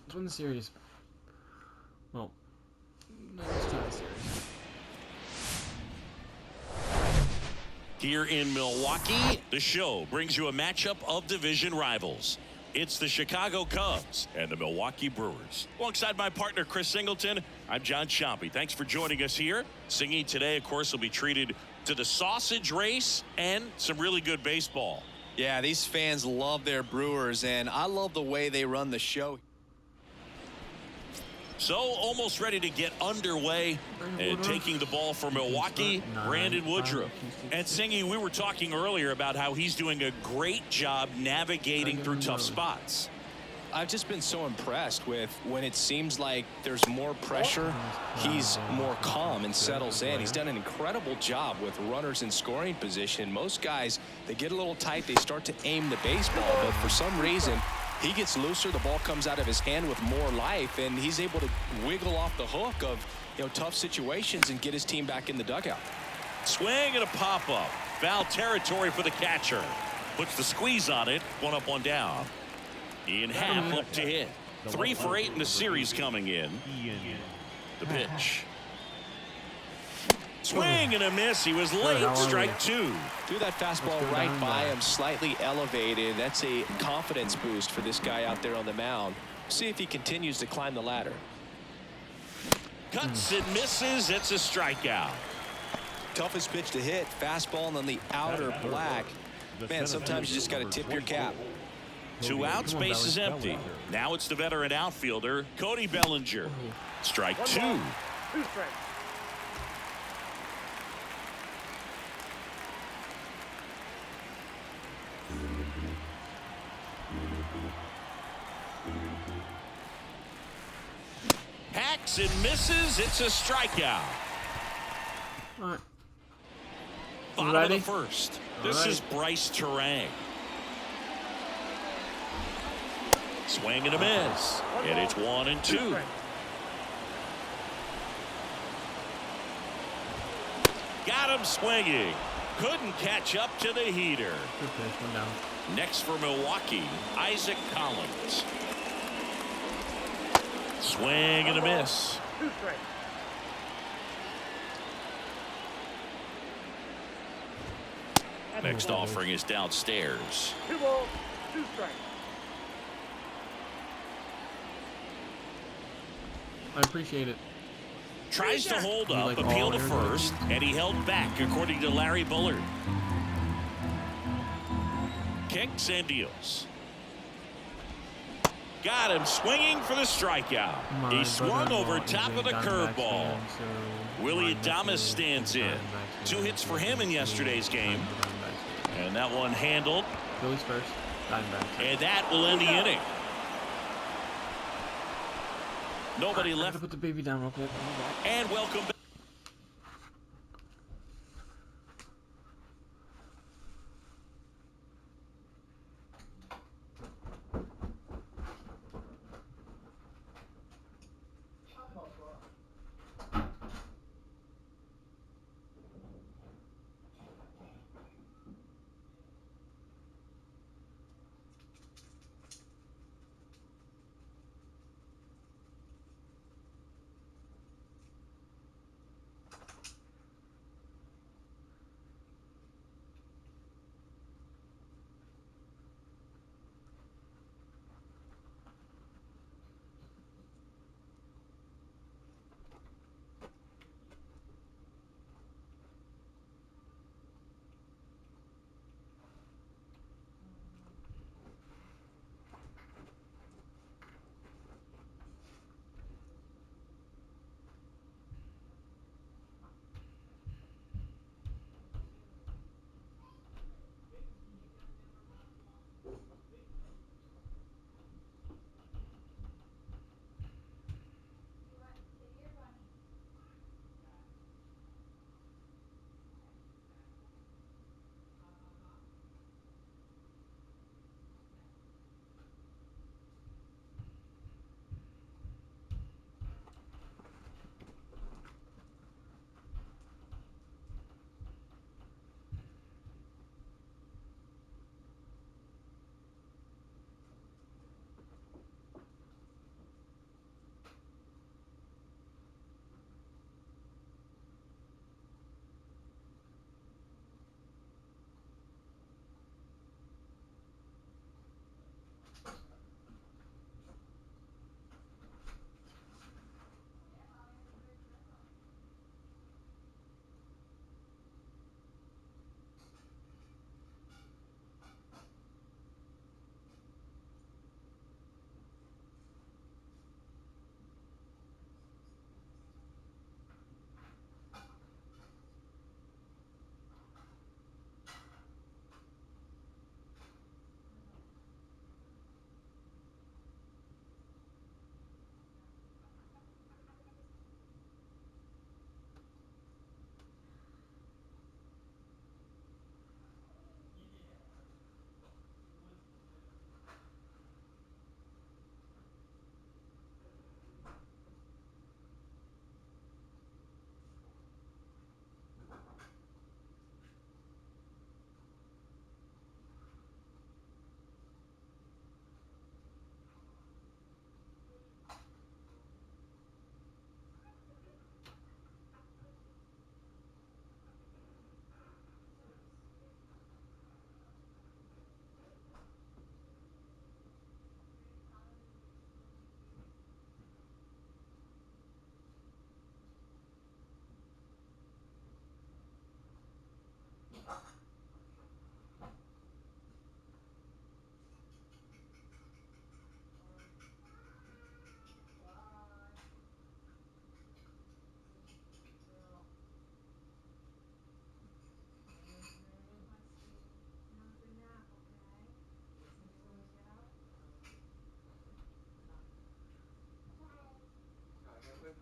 Let's win the series. Well, let's try the series. Here in Milwaukee, the show brings you a matchup of division rivals. It's the Chicago Cubs and the Milwaukee Brewers. Alongside my partner, Chris Singleton, I'm John Chompy. Thanks for joining us here. Singing today, of course, will be treated to the sausage race and some really good baseball. Yeah, these fans love their Brewers, and I love the way they run the show. So, almost ready to get underway, and taking the ball for Milwaukee, Brandon Woodruff. And Singy, we were talking earlier about how he's doing a great job navigating through tough spots. I've just been so impressed with when it seems like there's more pressure, he's more calm and settles in. He's done an incredible job with runners in scoring position. Most guys, they get a little tight, they start to aim the baseball, but for some reason, he gets looser, the ball comes out of his hand with more life, and he's able to wiggle off the hook of tough situations and get his team back in the dugout. Swing and a pop-up. Foul territory for the catcher. Puts the squeeze on it. One up, one down. Ian Happ up to hit. 3 for 8 in the series coming in. The pitch. Swing and a miss. He was late. Strike 2. Threw that fastball right by him, slightly elevated. That's a confidence boost for this guy out there on the mound. See if he continues to climb the ladder. Cuts and misses. It's a strikeout. Toughest pitch to hit. Fastball on the outer black. Man, sometimes you just got to tip your cap. 2 outs, base is empty. Now it's the veteran outfielder, Cody Bellinger. Strike 2. 2 strikes. Hacks and misses. It's a strikeout. All right. Bottom of the first. This is Bryce Terang. Swing and a miss. And it's 1-2. Got him swinging. Couldn't catch up to the heater. Good pitch, 1 down. Next for Milwaukee, Isaac Collins. Swing and a miss. 2 strikes. Next offering is downstairs. 2 balls, 2 strikes. I appreciate it. Tries to hold up, like appeal all to air first, and he held back, according to Larry Bullard. Kicks and deals. Got him swinging for the strikeout. He swung over top of the curveball. Willie Adames stands in. 2 hits for him in yesterday's game. And that one handled. Phillies first. Diamondbacks. And that will end the inning. Nobody I left. gotta put the baby down real quick. And welcome back.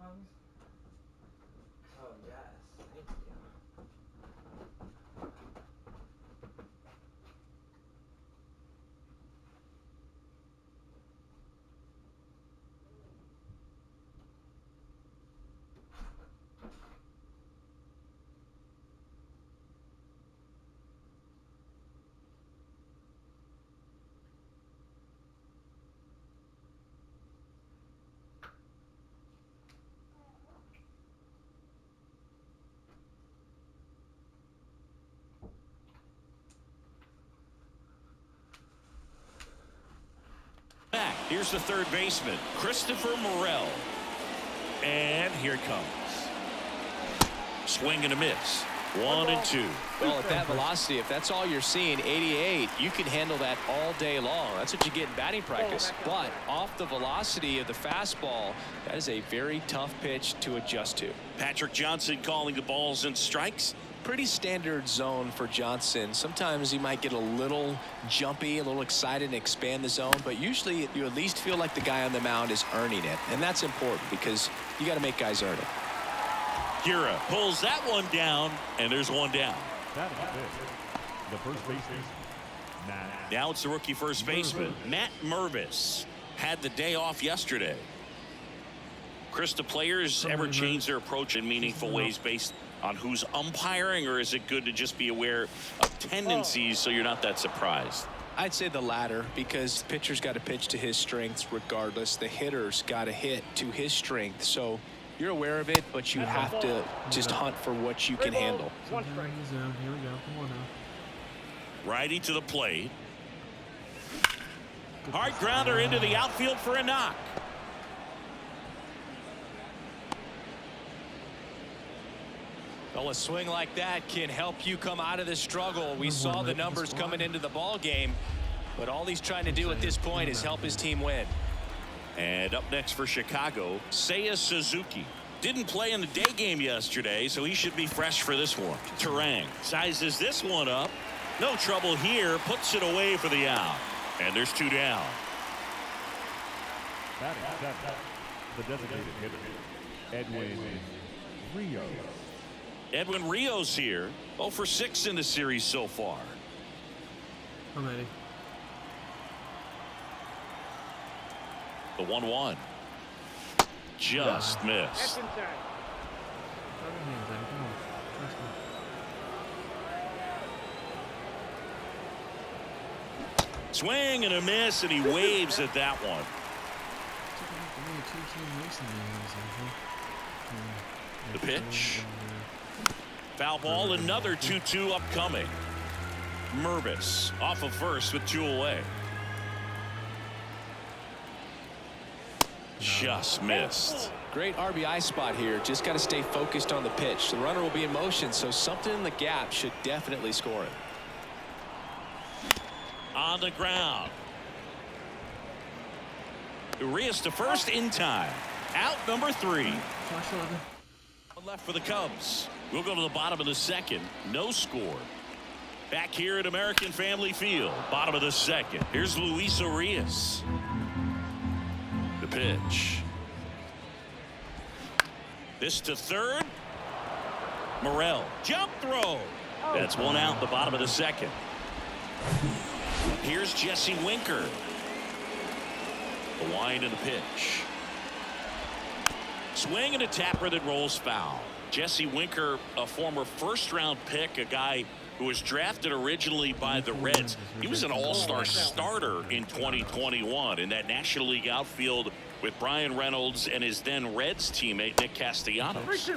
Cubs? Oh, yes. Thank you. Back. Here's the third baseman, Christopher Morel. And here it comes. Swing and a miss. 1-2. Well, at that velocity, if that's all you're seeing, 88, you can handle that all day long. That's what you get in batting practice. But off the velocity of the fastball, that is a very tough pitch to adjust to. Patrick Johnson calling the balls and strikes. Pretty standard zone for Johnson. Sometimes he might get a little jumpy, a little excited and expand the zone, but usually you at least feel like the guy on the mound is earning it, and that's important because you got to make guys earn it. Gira pulls that one down, and there's one down. That is it. The first baseman. Now it's the rookie first baseman, Matt Mervis. Had the day off yesterday. Chris, do players ever change their approach in meaningful ways based on who's umpiring, or is it good to just be aware of tendencies so you're not that surprised? I'd say the latter, because the pitcher's got to pitch to his strengths regardless. The hitter's got to hit to his strength. So you're aware of it, but you have to just hunt for what you can handle. One strike. Here we go. Come on now. Righty to the plate. Hard grounder into the outfield for a knock. Well, a swing like that can help you come out of the struggle. We saw the numbers coming into the ball game, but all he's trying to do at this point is help his team win. And up next for Chicago, Seiya Suzuki. Didn't play in the day game yesterday, so he should be fresh for this one. Terang sizes this one up. No trouble here. Puts it away for the out. And there's two down. That is the designated hitter, Edwin Rios. Edwin Rios here. 0 for 6 in the series so far. I'm ready. The 1-1. Just missed. That's inside. Throw your hands at it. Come on. Trust me. Swing and a miss, and he waves at that one. The pitch. Foul ball, another 2-2 upcoming. Mervis off of first with 2 away. Just missed. Great RBI spot here. Just got to stay focused on the pitch. The runner will be in motion, so something in the gap should definitely score it. On the ground. Urias to first in time. Out number 3. One left for the Cubs. We'll go to the bottom of the second. No score. Back here at American Family Field. Bottom of the second. Here's Luis Urias. The pitch. This to third. Morel. Jump throw. That's one out. The bottom of the second. Here's Jesse Winker. The wind and the pitch. Swing and a tapper that rolls foul. Jesse Winker, a former first-round pick, a guy who was drafted originally by the Reds. He was an all-star starter in 2021 in that National League outfield with Brian Reynolds and his then Reds teammate Nick Castellanos.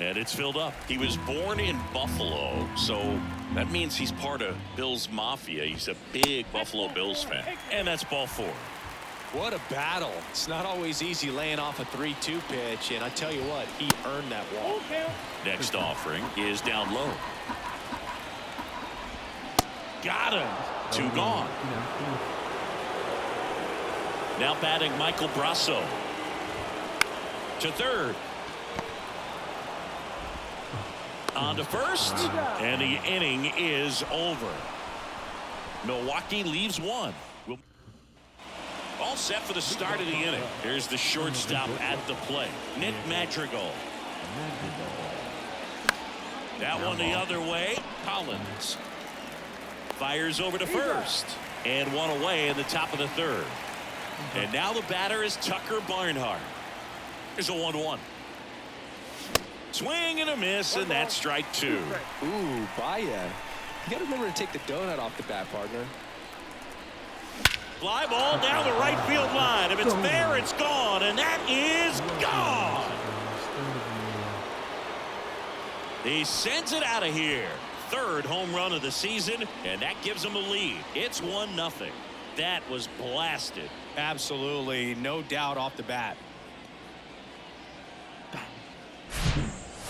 And it's filled up. He was born in Buffalo, so that means he's part of Bills Mafia. He's a big Buffalo Bills fan. And that's ball 4. What a battle. It's not always easy laying off a 3-2 pitch, and I tell you what, he earned that walk. Next offering is down low. Got him. 2 gone. Now batting Michael Brasso. To third. On to first. And the inning is over. Milwaukee leaves 1. All set for the start of the inning. Here's the shortstop at the plate, Nick Madrigal. That one the other way. Collins fires over to first, and one away in the top of the third. And now the batter is Tucker Barnhart. Here's a 1-1. Swing and a miss, and that's strike two. Ooh, Baya. You got to remember to take the donut off the bat, partner. Fly ball down the right field line. If it's there, it's gone, and that is gone. He sends it out of here. Third home run of the season, and that gives him a lead. It's 1-0. That was blasted. Absolutely, no doubt off the bat.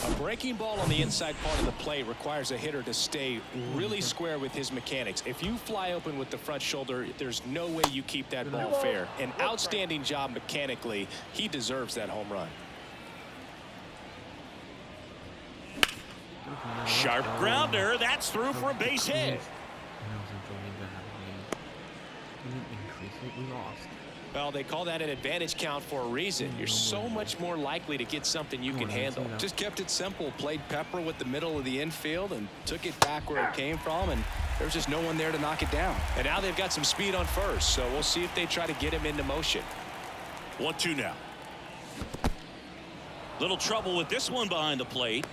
A breaking ball on the inside part of the plate requires a hitter to stay really square with his mechanics. If you fly open with the front shoulder, there's no way you keep that ball fair. An outstanding job mechanically. He deserves that home run. Sharp grounder. That's through for a base hit. We lost. Well, they call that an advantage count for a reason. You're so much more likely to get something you can handle. Just kept it simple. Played pepper with the middle of the infield and took it back where it came from, and there's just no one there to knock it down. And now they've got some speed on first, so we'll see if they try to get him into motion. 1-2 now. Little trouble with this one behind the plate.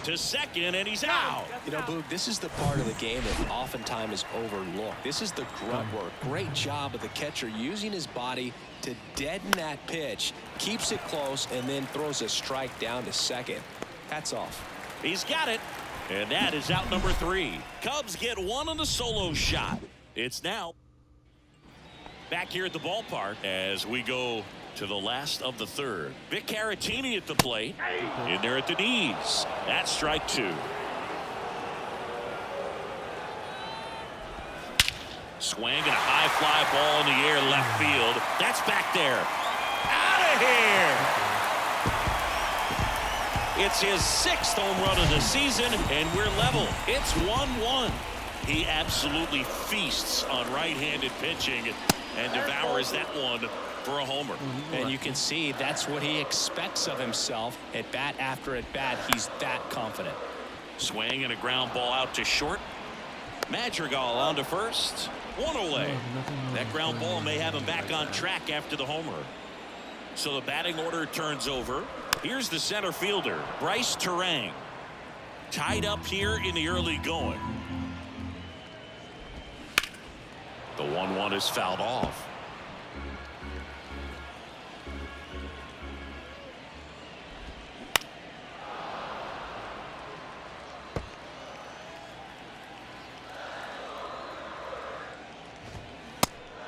To second, and he's out. You know, Boog, this is the part of the game that oftentimes is overlooked. This is the grunt work. Great job of the catcher using his body to deaden that pitch, keeps it close, and then throws a strike down to second. Hats off. He's got it, and that is out number 3. Cubs get one on the solo shot. It's now back here at the ballpark as we go to the last of the third. Vic Caratini at the plate. In there at the knees. That's strike 2. Swing and a high fly ball in the air left field. That's back there. Out of here. It's his 6th home run of the season, and we're level. It's 1-1. He absolutely feasts on right-handed pitching and devours that one for a homer. And you can see that's what he expects of himself at bat after at bat. He's that confident. Swing and a ground ball out to short. Madrigal on to first. One away. That ground ball may have him back on track after the homer. So the batting order turns over. Here's the center fielder, Bryce Terang. Tied up here in the early going. The 1-1 is fouled off.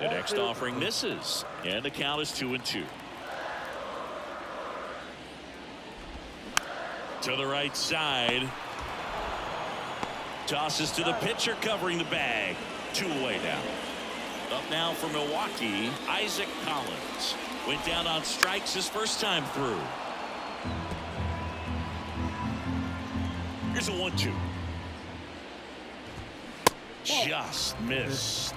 The next offering misses, and the count is 2-2. To the right side. Tosses to the pitcher covering the bag. 2 away now. Up now for Milwaukee, Isaac Collins. Went down on strikes his first time through. Here's a 1-2. Just missed.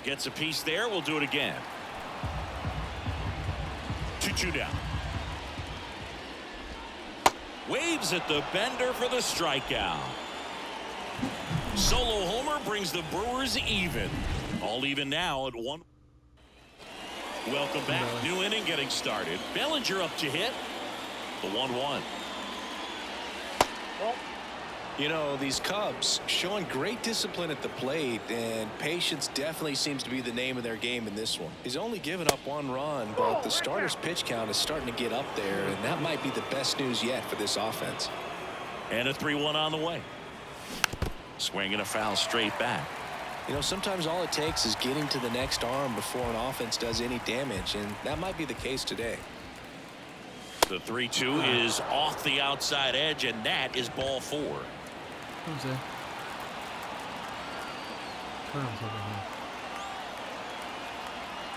Gets a piece there. We'll do it again. 2-2 down. Waves at the bender for the strikeout. Solo homer brings the Brewers even. All even now at 1. Welcome back. New inning getting started. Bellinger up to hit. The 1-1. You know, these Cubs showing great discipline at the plate, and patience definitely seems to be the name of their game in this one. He's only given up 1 run, but the starter's pitch count is starting to get up there, and that might be the best news yet for this offense. And a 3-1 on the way. Swinging a foul straight back. You know, sometimes all it takes is getting to the next arm before an offense does any damage, and that might be the case today. The 3-2 is off the outside edge, and that is ball 4. Jose.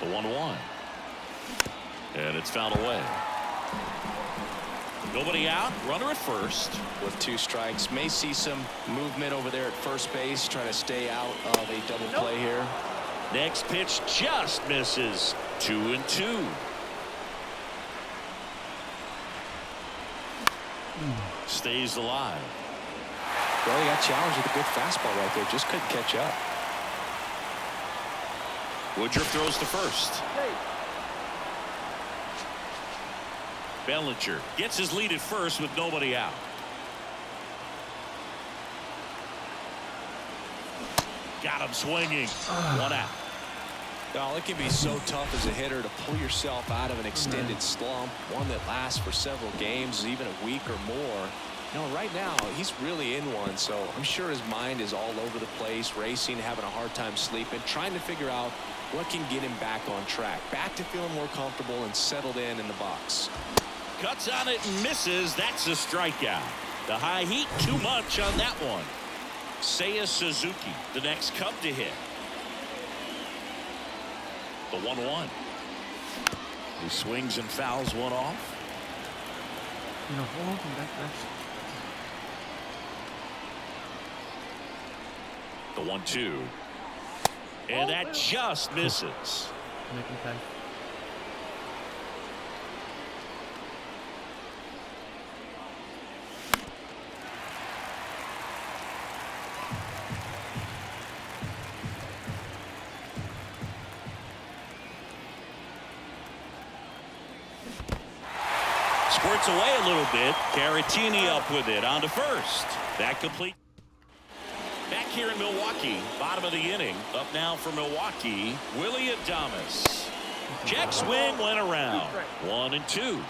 The 1-1. And it's fouled away. Nobody out. Runner at first. With 2 strikes, may see some movement over there at first base, trying to stay out of a double play here. Next pitch just misses. 2-2. Stays alive. Well, he got challenged with a good fastball right there. Just couldn't catch up. Woodruff throws to first. Bellinger gets his lead at first with nobody out. Got him swinging. 1 out. Now, it can be so tough as a hitter to pull yourself out of an extended slump, one that lasts for several games, even a week or more. You know, right now, he's really in one, so I'm sure his mind is all over the place, racing, having a hard time sleeping, trying to figure out what can get him back on track, back to feeling more comfortable and settled in the box. Cuts on it and misses. That's a strikeout. The high heat too much on that one. Seiya Suzuki, the next Cub to hit. The 1-1. He swings and fouls one off. You know, hold on, that's The 1-2. And that just misses. making time. Squirts away a little bit. Caratini up with it on to first. That complete. Back here in Milwaukee, bottom of the inning. Up now for Milwaukee, Willie Adames. Check swing went around. 1-2.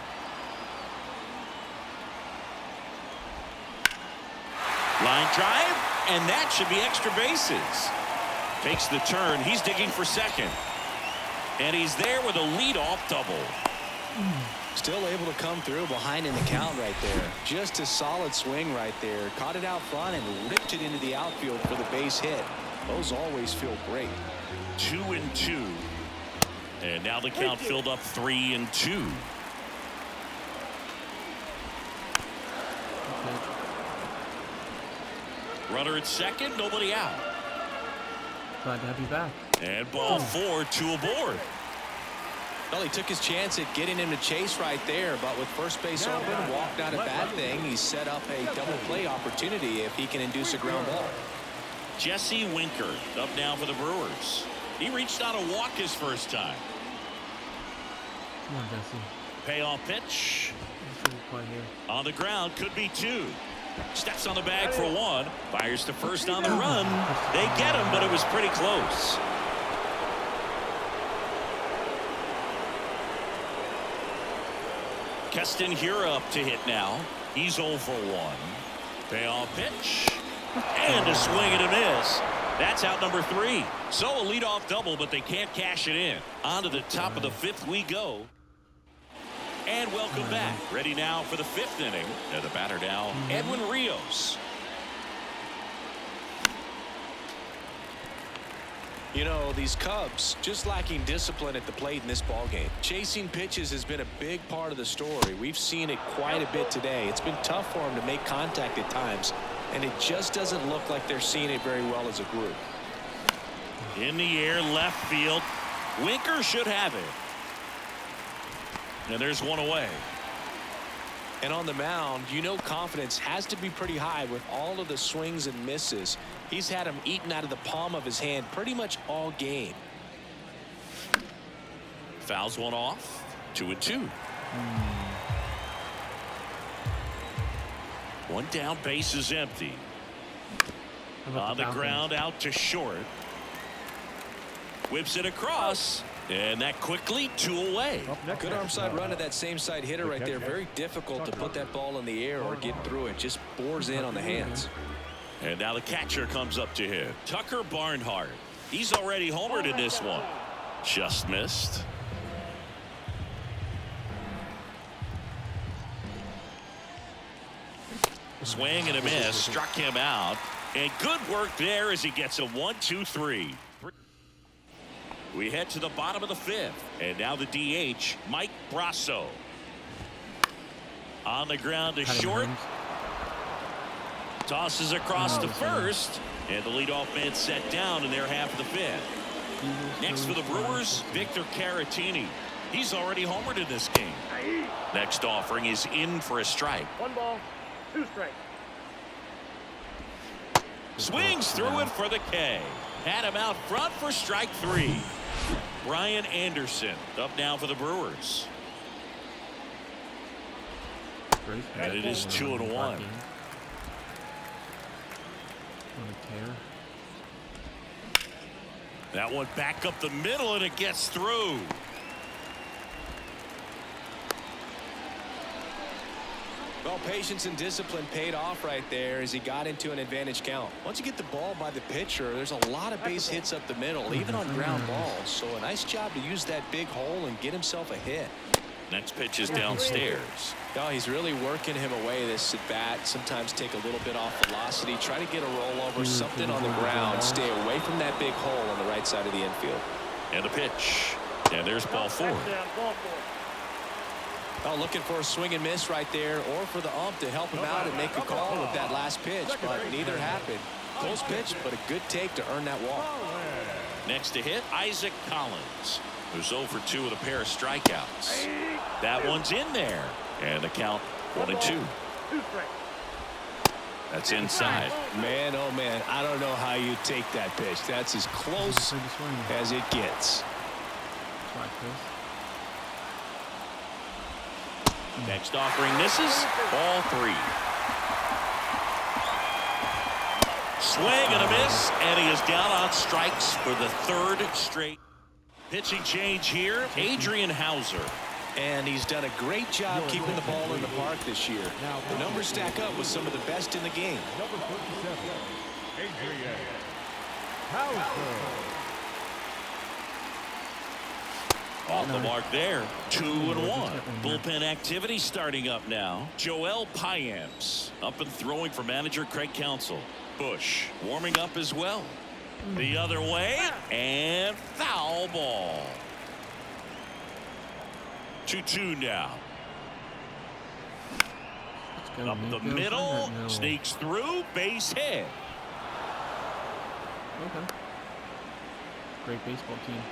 Line drive, and that should be extra bases. Takes the turn. He's digging for second. And he's there with a leadoff double. Still able to come through behind in the count right there. Just a solid swing right there. Caught it out front and ripped it into the outfield for the base hit. Those always feel great. 2-2. And now the count filled up 3-2. Runner at second, nobody out. Glad to have you back. And ball 4, 2 aboard. Well, he took his chance at getting him to chase right there, but with first base open, walk not a bad thing. He set up a double play opportunity if he can induce a ground ball. Jesse Winker up now for the Brewers. He reached out a walk his first time. Come on, Jesse. Payoff pitch. Let's see what here. On the ground, could be 2. Steps on the bag for 1. Fires to first on the run. They get him, but it was pretty close. Keston Hiura up to hit now. He's 0 for 1. Payoff pitch. And a swing and a miss. That's out number 3. So a leadoff double, but they can't cash it in. On to the top of the 5th we go. And welcome back. Ready now for the 5th inning. And the batter now, Edwin Rios. You know, these Cubs just lacking discipline at the plate in this ballgame. Chasing pitches has been a big part of the story. We've seen it quite a bit today. It's been tough for them to make contact at times, and it just doesn't look like they're seeing it very well as a group. In the air, left field. Winker should have it. And there's one away. And on the mound, you know, confidence has to be pretty high with all of the swings and misses. He's had them eaten out of the palm of his hand pretty much all game. Fouls one off. 2-2. One down, base is empty. On the ground, out to short. Whips it across. And that quickly 2 away. Good arm side run to that same side hitter right there. Very difficult to put that ball in the air or get through it. Just bores in on the hands. And now the catcher comes up to hit. Tucker Barnhart. He's already homered in this one. Just missed. Swing and a miss. Struck him out. And good work there as he gets a 1-2-3. We head to the bottom of the 5th. And now the DH, Mike Brasso. On the ground to Cutting short. Holmes. Tosses across to first. And the leadoff man set down in their half of the fifth. Next for the Brewers, Victor Caratini. He's already homered in this game. Next offering is in for a strike. 1 ball, 2 strikes. Swings through it for the K. Had him out front for strike 3. Brian Anderson up now for the Brewers. And it is 2-1. On a tear. That one back up the middle, and it gets through. Well, patience and discipline paid off right there as he got into an advantage count. Once you get the ball by the pitcher, there's a lot of base hits up the middle, even on ground balls. So a nice job to use that big hole and get himself a hit. Next pitch is downstairs. Oh, he's really working him away this at bat. Sometimes take a little bit off velocity, try to get a rollover, something on the ground. Stay away from that big hole on the right side of the infield. And a pitch. And there's ball 4. Down, ball 4. Oh, looking for a swing and miss right there, or for the ump to help him out and make a call with that last pitch, but neither happened. Close pitch, but a good take to earn that walk. Next to hit, Isaac Collins, who's 0 for 2 with a pair of strikeouts. That one's in there. And the count 1-2. 2 strikes. That's inside. Man, oh man, I don't know how you take that pitch. That's as close as it gets. Next offering misses. Ball 3. Swing and a miss, and he is down on strikes for the 3rd straight. Pitching change here, Adrian Hauser. And he's done a great job keeping the ball in the park this year. The numbers stack up with some of the best in the game. Number 37, Adrian Hauser. Off the mark there. 2-1. Bullpen activity starting up now. Joel Payamps up and throwing for manager Craig Counsell. Bush warming up as well. The other way, and foul ball. 2-2 now. Up the middle, sneaks through, base hit. Okay. Great baseball team.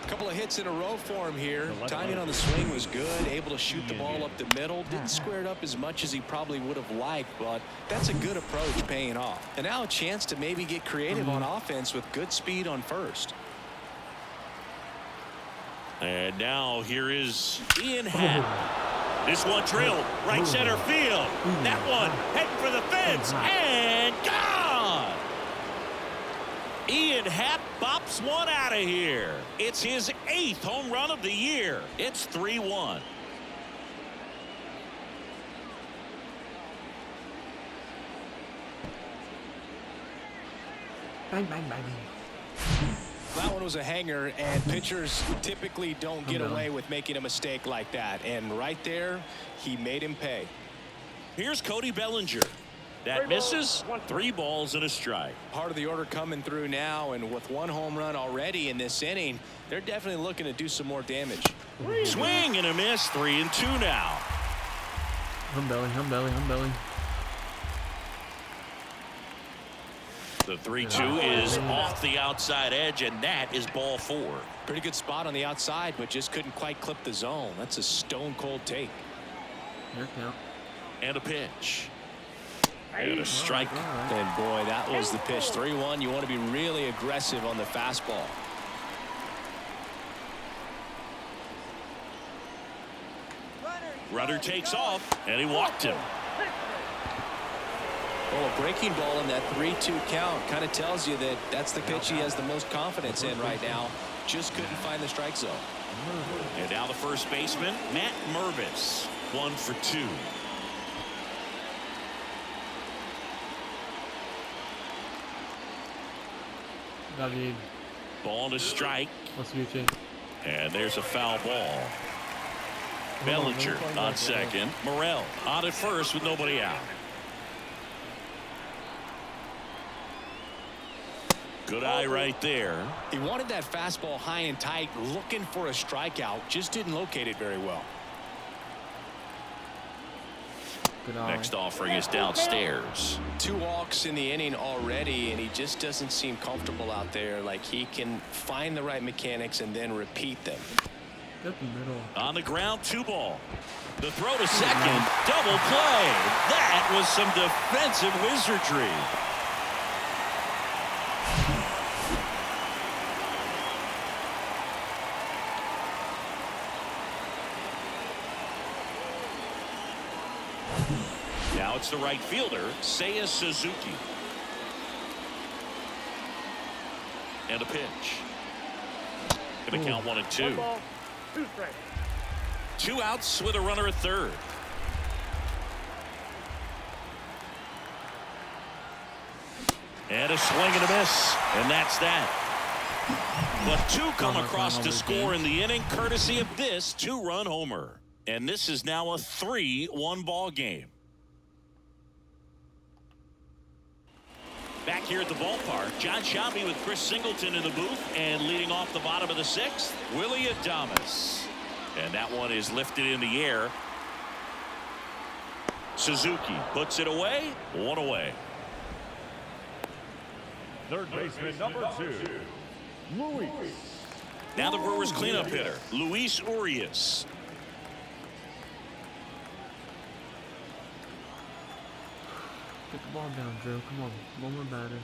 A couple of hits in a row for him here. Timing on the swing was good. Able to shoot the ball up the middle. Didn't square it up as much as he probably would have liked, but that's a good approach paying off. And now a chance to maybe get creative on offense with good speed on first. And now here is Ian Happ. This one drilled right center field. That one heading for the fence and gone. Ian Happ bops one out of here. It's his 8th home run of the year. It's 3-1. Bang, bang, bang. That one was a hanger, and pitchers typically don't get away with making a mistake like that. And right there, he made him pay. Here's Cody Bellinger. That misses. 3 balls and a strike. Part of the order coming through now, and with 1 home run already in this inning, they're definitely looking to do some more damage. Swing and a miss. 3-2 now. Belly, belly. The 3-2 is off the outside edge, and that is ball 4. Pretty good spot on the outside, but just couldn't quite clip the zone. That's a stone cold take. Here count. And a pitch. And a strike. And boy, that was the pitch. 3-1. You want to be really aggressive on the fastball. Runner takes off, and he walked him. Well, a breaking ball in that 3-2 count kind of tells you that that's the pitch he has the most confidence in right now. Just couldn't find the strike zone. And now the first baseman, Matt Mervis, 1 for 2. David. Ball to strike. What's your change? And there's a foul ball. Bellinger on second. Morel on at first with nobody out. Good eye right there. He wanted that fastball high and tight, looking for a strikeout. Just didn't locate it very well. Good eye. Next offering is downstairs. 2 walks in the inning already, and he just doesn't seem comfortable out there. Like he can find the right mechanics and then repeat them. Get the middle. On the ground, 2 ball. The throw to second, double play. That was some defensive wizardry. Now it's the right fielder, Seiya Suzuki. And a pitch. Gonna count 1 and 2. 1 ball, 2 strikes. 2 outs with a runner at third. And a swing and a miss. And that's that. But 2 come across to score in the inning, courtesy of this 2-run homer. And this is now a 3-1 ball game. Back here at the ballpark, John Shambi with Chris Singleton in the booth, and leading off the bottom of the 6th, Willie Adames. And that one is lifted in the air. Suzuki puts it away. 1 away. Third baseman number 2, Luis. Now the Brewers cleanup hitter, Luis Urias. Get the ball down, Drew. Come on. One more batter.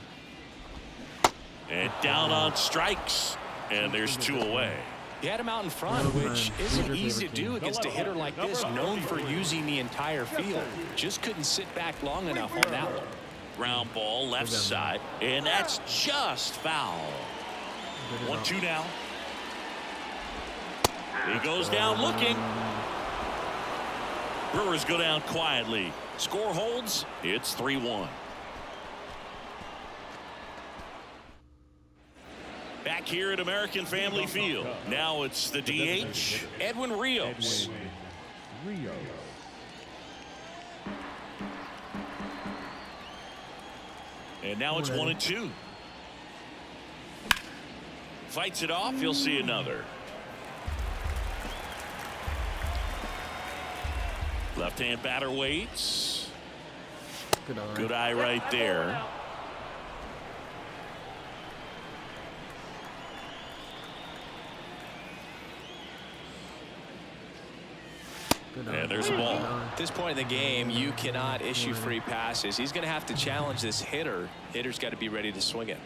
And down on strikes. And there's 2 away. He had him out in front, which isn't easy to do against a hitter like this, known for using the entire field. Just couldn't sit back long enough on that one. Ground ball left side, and that's just foul. 1-2 now. He goes down looking. Brewers go down quietly. Score holds. It's 3-1. Back here at American Family Field. Now it's the DH, Edwin Rios. Rio. And now it's 1 and 2. Fights it off. You'll see another. Left-hand batter waits. Good eye. Good eye right there. Good eye. And there's a ball. Good eye. At this point in the game, you cannot issue free passes. He's going to have to challenge this hitter. Hitter's got to be ready to swing it.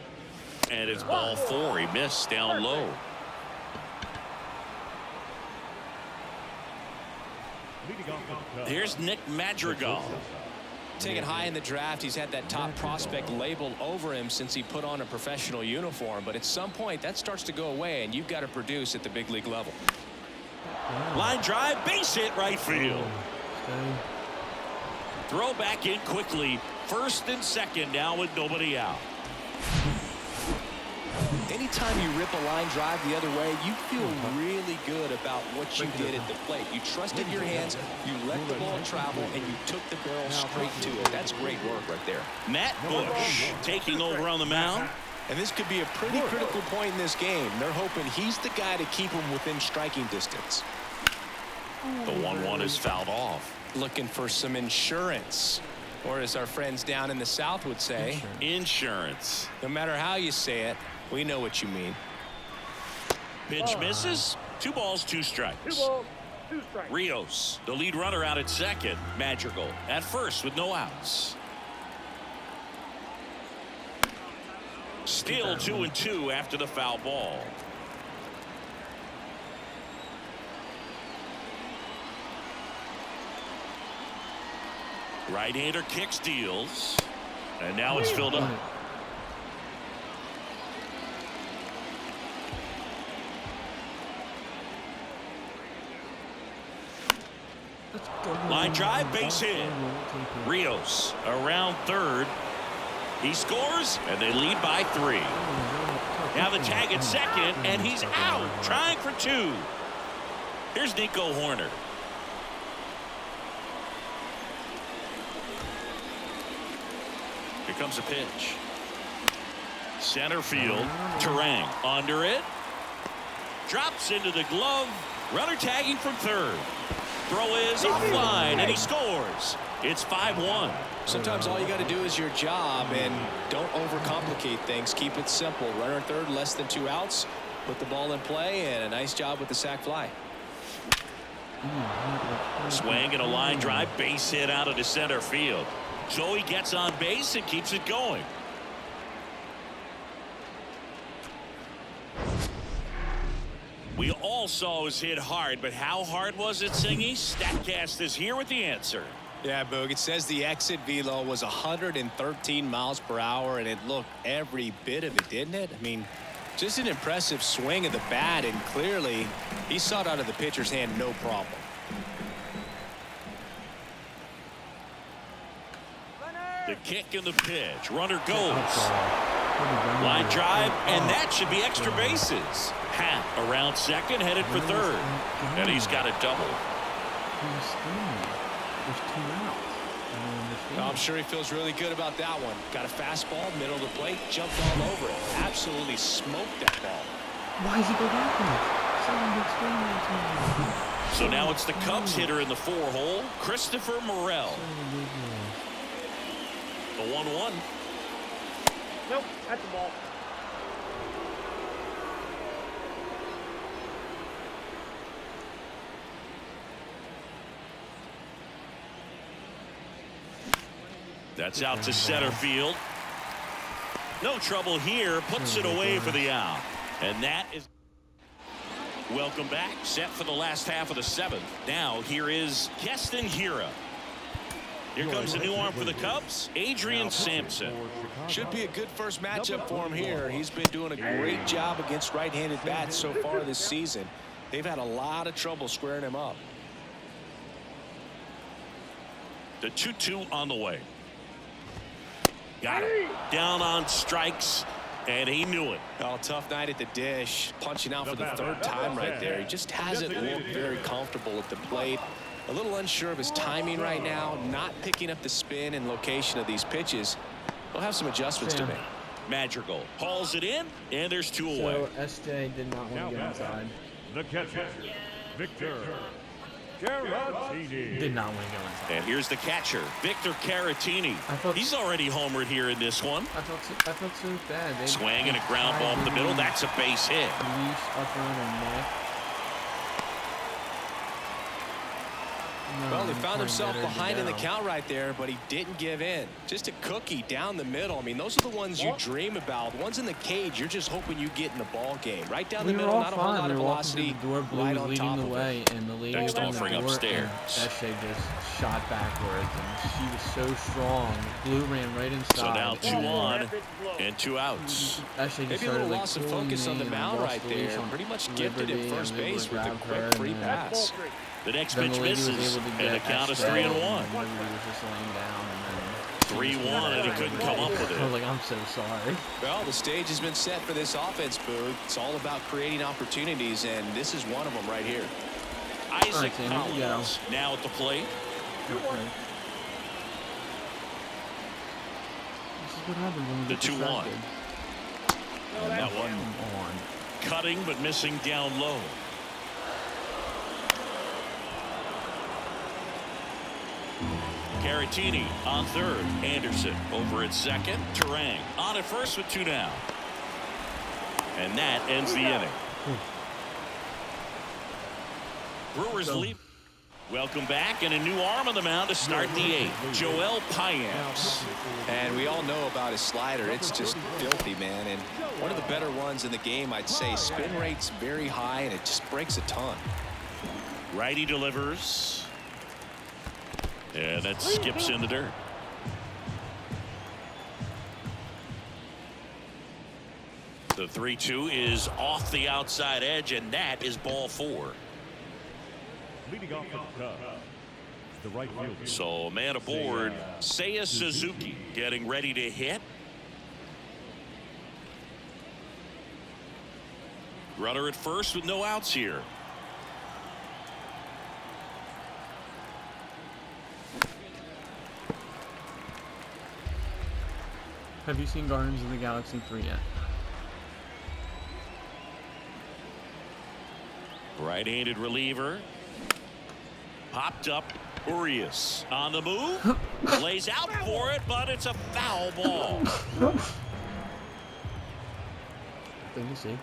And it's ball 4. He missed down low. Leading off the Cubs, Here's Nick Madrigal. Taken high in the draft, he's had that top prospect label over him since he put on a professional uniform. But at some point, that starts to go away, and you've got to produce at the big league level. Line drive, base hit right field. Stay. Throw back in quickly. First and second now with nobody out. Anytime you rip a line drive the other way, you feel really good about what you did at the plate. You trusted your hands, you let the ball travel, and you took the barrel straight to it. That's great work right there. Matt Bush taking over on the mound. And this could be a pretty critical point in this game. They're hoping he's the guy to keep them within striking distance. The 1-1 is fouled off. Looking for some insurance, or as our friends down in the South would say, Insurance. no matter how you say it, we know what you mean. Pitch misses. 2 balls, 2 2 strikes. balls, 2 strikes. Rios, the lead runner, out at second. Madrigal at first with no outs. Still 2 and 2 after the foul ball. Right-hander kicks, deals, and now it's filled up. Line drive, base hit. Rios around third. He scores, and they lead by 3. Now the tag at second, and he's out, trying for 2. Here's Nico Horner. Here comes a pitch. Center field. Terang under it. Drops into the glove. Runner tagging from third. Throw is offline, and he scores. It's 5-1. Sometimes all you got to do is your job and don't overcomplicate things. Keep it simple. Runner at third, less than 2 outs. Put the ball in play, and a nice job with the sac fly. Swing and a line drive, base hit out of the center field. So he gets on base and keeps it going. We all saw it was hit hard, but how hard was it, Singy? StatCast is here with the answer. Yeah, Boog, it says the exit velo was 113 miles per hour, and it looked every bit of it, didn't it? I mean, just an impressive swing of the bat, and clearly he saw it out of the pitcher's hand no problem. The kick and the pitch. Runner goes. Line drive, and that should be extra bases. Happ around second, headed for third. And he's got a double. There's 2 outs. I'm sure he feels really good about that one. Got a fastball, middle of the plate, jumped all over it. Absolutely smoked that ball. Why does he go backwards? Someone explain that to me. So now it's the Cubs hitter in the 4-hole, Christopher Morel. The 1-1. Nope, that's the ball. That's out to center field. No trouble here. Puts it away for the out. And that is. Welcome back. Set for the last half of the 7th. Now here is Keston Hiura. Here comes a new arm for the Cubs, Adrian Sampson. Should be a good first matchup for him here. He's been doing a great job against right-handed bats so far this season. They've had a lot of trouble squaring him up. The 2-2 on the way. Got it. Down on strikes, and he knew it. Oh, tough night at the dish. Punching out for the 3rd time right there. He just hasn't looked very comfortable at the plate. A little unsure of his timing right now. Not picking up the spin and location of these pitches. He'll have some adjustments to make. Madrigal hauls it in, and there's 2 away. So SJ did not want to get inside. The catcher, Victor Caratini. Did not want to go inside. And here's the catcher, Victor Caratini. He's already homered here in this one. I felt so bad. Swing and a ground ball up the middle. That's a base hit. Leash upper and neck. Well, he found himself behind in the count right there, but he didn't give in. Just a cookie down the middle. I mean, those are the ones you dream about. The ones in the cage, you're just hoping you get in the ball game. Right down the middle, not a whole lot of velocity. The door, Blue right was on leading top the of way, it. and the lady Next opened the offering door, upstairs. and SJ just shot backwards, and she was so strong. Blue ran right inside. So now 2 on and 2 outs. Maybe a little loss of focus on the mound right there. Pretty much gifted at first base with a quick free pass. The next pitch misses, and the count is 3-1. 3-1, and he couldn't come up with I was it. like, I'm so sorry. Well, the stage has been set for this offense, Boog. It's all about creating opportunities, and this is one of them right here. Isaac All right, Tim, Collins now at the plate. Okay. This is what happens when you The get 2-1. distracted. And that one Come on. cutting but missing down low. Caratini on third. Anderson over at second. Terang on at first with 2 down. And that ends the inning. Brewers lead. Welcome back, and a new arm on the mound to start the 8th. Joel Payamps. And we all know about his slider. It's just filthy, man. And one of the better ones in the game, I'd say. Spin rate's very high, and it just breaks a ton. Righty delivers. And that skips in the dirt. The 3-2 is off the outside edge, and that is ball 4. Leading off the Cubs, the right fielder. So man aboard, Seiya Suzuki getting ready to hit. Runner at first with no outs here. Have you seen Guardians of the Galaxy 3 yet? Right-handed reliever. Popped up Urias on the move. Lays out for it, but it's a foul ball. Thing to see.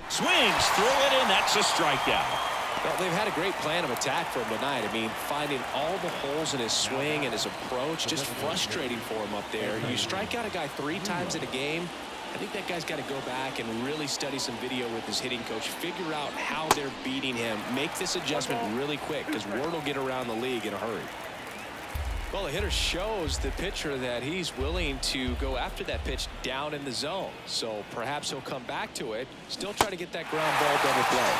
Swings through it, and that's a strikeout. Well, they've had a great plan of attack for him tonight. I mean, finding all the holes in his swing and his approach, just frustrating for him up there. You strike out a guy 3 times in a game, I think that guy's got to go back and really study some video with his hitting coach, figure out how they're beating him, make this adjustment really quick, because word will get around the league in a hurry. Well, the hitter shows the pitcher that he's willing to go after that pitch down in the zone. So perhaps he'll come back to it, still try to get that ground ball double play.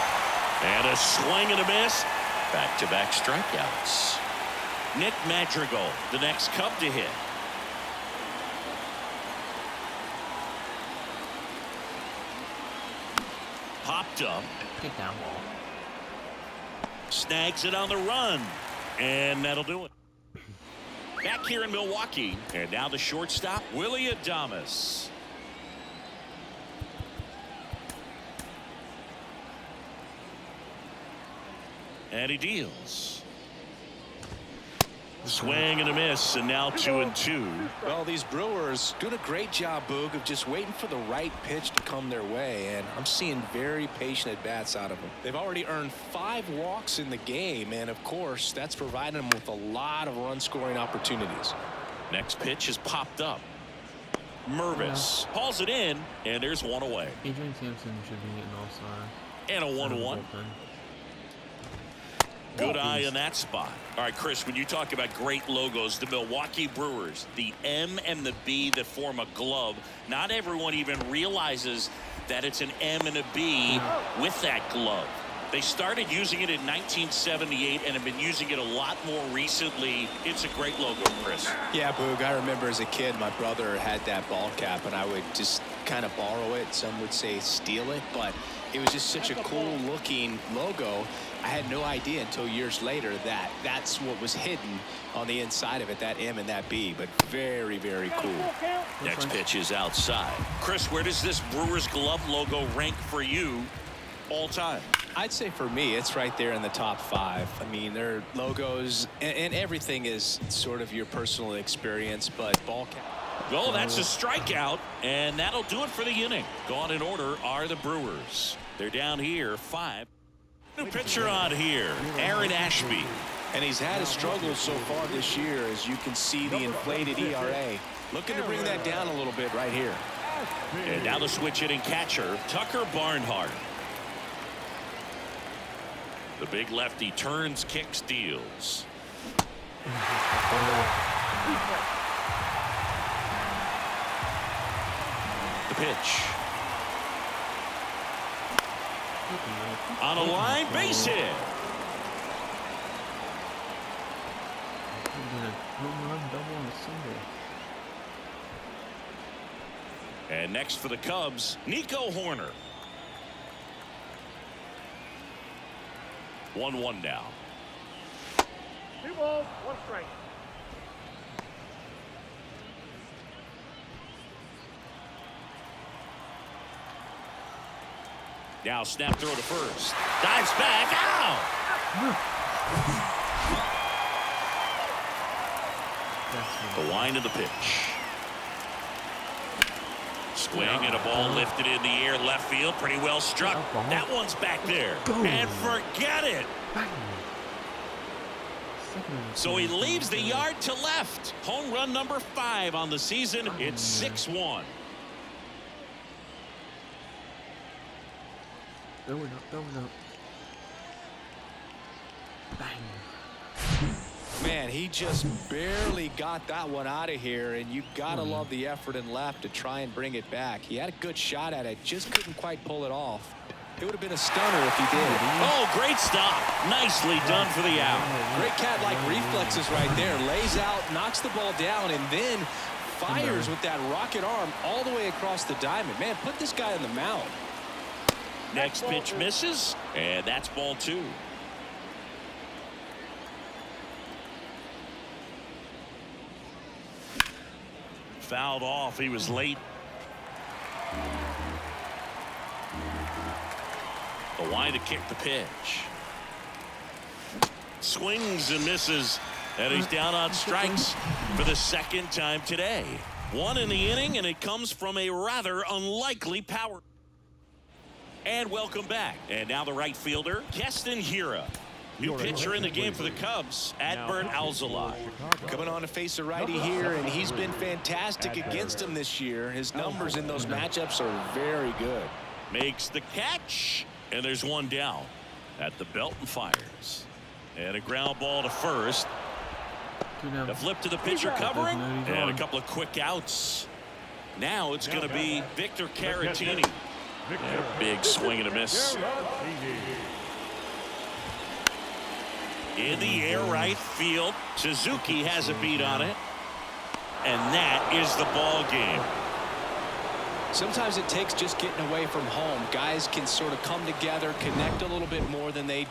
And a swing and a miss. Back-to-back strikeouts. Nick Madrigal, the next Cub to hit. Popped up. Get down ball. Snags it on the run. And that'll do it. Back here in Milwaukee. And now the shortstop, Willie Adames. And he deals. Swing and a miss, and now 2-2. Well, these Brewers doing a great job, Boog, of just waiting for the right pitch to come their way, and I'm seeing very patient at-bats out of them. They've already earned 5 walks in the game, and of course, that's providing them with a lot of run-scoring opportunities. Next pitch is popped up. Mervis hauls it in, and there's one away. Adrian Sampson should be an all-star. And a 1-1. Good eye in that spot. All right, Chris, when you talk about great logos, the Milwaukee Brewers, the M and the B that form a glove, not everyone even realizes that it's an M and a B with that glove. They started using it in 1978 and have been using it a lot more recently. It's a great logo, Chris. Yeah, Boog, I remember as a kid, my brother had that ball cap, and I would just kind of borrow it. Some would say steal it, but it was just such a cool looking logo. I had no idea until years later that that's what was hidden on the inside of it, that M and that B, but very, very cool. Next pitch is outside. Chris, where does this Brewers glove logo rank for you all time? I'd say for me, it's right there in the top 5. I mean, their logos and everything is sort of your personal experience, but ball cap. Well, that's a strikeout, and that'll do it for the inning. Gone in order are the Brewers. They're down here 5. New pitcher on here, Aaron Ashby. And he's had a struggle so far this year, as you can see the inflated ERA. Looking to bring that down a little bit right here. And now the switch hitting catcher, Tucker Barnhart. The big lefty turns, kicks, deals. The pitch. On a line, base hit. And next for the Cubs, Nico Horner. 1-1 now. 2 balls, 1 strike. Now snap throw to first. Dives back. Ow! The line of the pitch. Swing and a ball lifted in the air left field. Pretty well struck. That one's back there. And forget it. So he leaves the yard to left. Home run number 5 on the season. It's 6-1. Going up, going up. Bang. Man, he just barely got that one out of here, and you've got to love the effort in left to try and bring it back. He had a good shot at it, just couldn't quite pull it off. It would have been a stunner if he did. Oh, great stop. Nicely done for the out. Great cat-like reflexes right there. Lays out, knocks the ball down, and then fires with that rocket arm all the way across the diamond. Man, put this guy on the mound. Next pitch misses, and that's ball 2. Fouled off. He was late. The line to kick the pitch. Swings and misses. And he's down on strikes for the second time today. One in the inning, and it comes from a rather unlikely power. And welcome back. And now the right fielder, Keston Hiura. New pitcher in the game for the Cubs, Adbert Alzolay. Coming on to face a righty here, and he's been fantastic against him this year. His numbers in those matchups are very good. Makes the catch, and there's one down at the belt and fires. And a ground ball to first. The flip to the pitcher covering, and a couple of quick outs. Now it's going to be Victor Caratini. Big swing and a miss. In the air right field. Suzuki has a beat on it. And that is the ball game. Sometimes it takes just getting away from home. Guys can sort of come together, connect a little bit more than they